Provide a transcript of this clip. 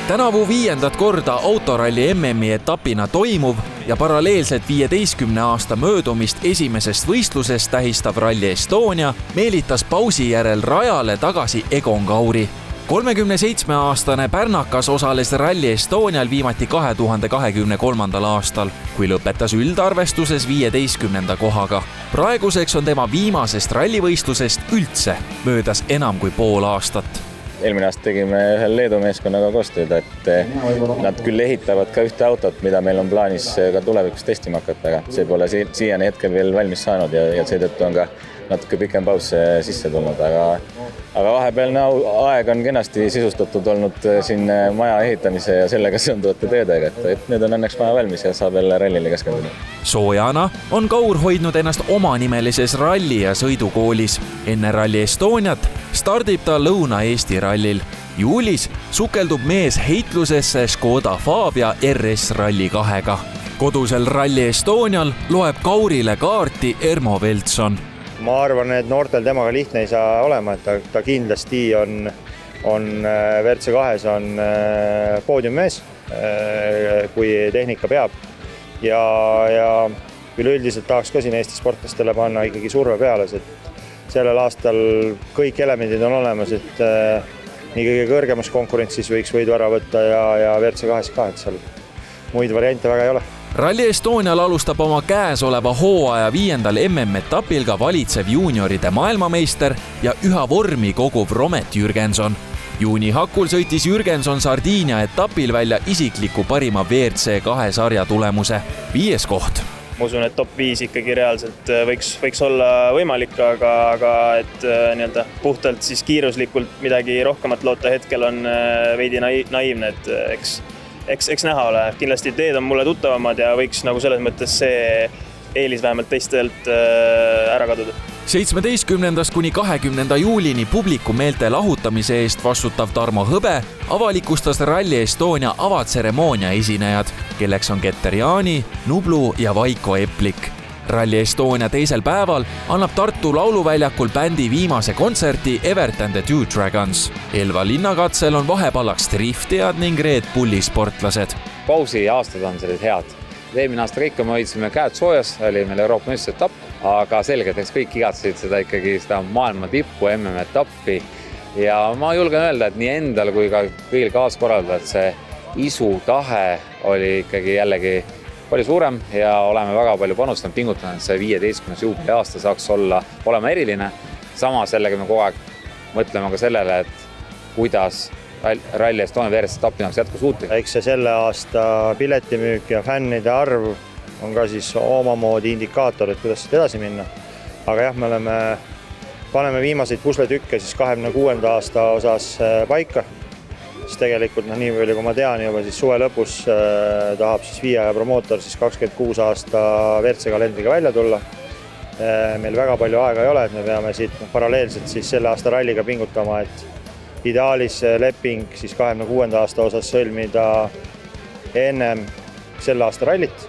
Tänavu 5. korda autoralli MM-i etapina toimuv ja paralleelselt 15 aasta möödumist esimesest võistlusest tähistav Rally Estonia meelitas pausi järel rajale tagasi Egon Kauri. 37-aastane pärnakas osales Rally Estonial viimati 2023. aastal, kui lõpetas üldarvestuses 15. kohaga. Praeguseks on tema viimasest rallivõistlusest üldse möödas enam kui pool aastat. Eelmine aasta tegime ühel Leedu meeskonnaga koostööd, et nad küll ehitavad ka ühte autot, mida meil on plaanis ka tulevikus testima hakata, aga see pole siiani hetkel veel valmis saanud ja seetõttu on ka natuke pikem paus sisse tulnud, aga vahepealne aeg on kenasti sisustatud olnud siin maja ehitamise ja sellega seonduvate töödega, et nüüd on õnneks maja valmis ja saab jälle rallile keskenduda. Soojana on Kaur hoidnud ennast omanimelises ralli- ja sõidukoolis. Enne Rally Estoniat stardib ta Lõuna-Eesti rallil. Juulis sukeldub mees heitlusesse Škoda Fabia RS Rally 2-ga. Kodusel Rally Estonial loeb Kaurile kaarti Ermo Veltson. Ma arvan, et noortel temaga lihtne ei saa olema, et ta kindlasti on WRC2-s on poodiummees, kui tehnika peab. Ja üleüldiselt tahaks ka siin Eesti sportlastele panna ikkagi surve peale, et sellel aastal kõik elemendid on olemas, et nii kõige kõrgemas konkurentsis võiks võidu ära võtta ja WRC2-s ka, et seal muid variante väga ei ole. Rally Estonial alustab oma käes oleva hooaja 5. MM-etapil ka valitsev juunioride maailmameister ja üha vormi koguv Romet Jürgenson. Juuni hakul sõitis Jürgenson Sardiinia etapil välja isikliku parima WRC2 sarja tulemuse, 5. koht. Ma usun, et top 5 ikkagi reaalselt võiks olla võimalik, aga et nii-öelda puhtalt siis kiiruslikult midagi rohkemat loota hetkel on veidi naiivne, et eks näha ole. Kindlasti teed on mulle tuttavamad ja võiks nagu selles mõttes see eelis vähemalt teistelt ära kaduda. 17. kuni 20. juulini publiku meelte lahutamise eest vastutav Tarmo Hõbe avalikustas Rally Estonia avatseremoonia esinejad, kelleks on Keter Jaani, Nublu ja Vaiko Eplik. Rally Estonia teisel päeval annab Tartu lauluväljakul bändi viimase kontserti Evert and the Two Dragons. Elva linnakatsel on vahepallaks driftijad ning Red Bulli sportlased. Pausi aastad on sellised head. Eelmine aasta kõik me hoidsime käed soojas, oli meil Euroopa meistrivõistlusetapp, aga selgelt kõik igatsesid seda maailma tippu MM-etappi. Ja ma julgen öelda, et nii endal kui ka kõigil kaaskorraldajad see isu tahe oli ikkagi jällegi palju suurem ja oleme väga palju panustanud, pingutanud, et see 15. juubeli aasta saaks olema eriline. Samas sellega me kogu aeg mõtleme ka sellele, et kuidas Rally Estonia WRC etappi oleks jätkusuutlik. Eks see selle aasta piletimüük ja fännide arv on ka siis omamoodi indikaator, et kuidas edasi minna. Aga jah, me paneme viimaseid pusletükke siis 26. aasta osas paika. Siis tegelikult nii palju, kui ma tean juba, siis suve lõpus tahab siis Via ja promootor siis 26 aasta WRC kalendriga välja tulla. Meil väga palju aega ei ole, et me peame siit paralleelselt siis selle aasta ralliga pingutama, et ideaalis leping siis 26. aasta osas sõlmida ennem selle aasta rallit.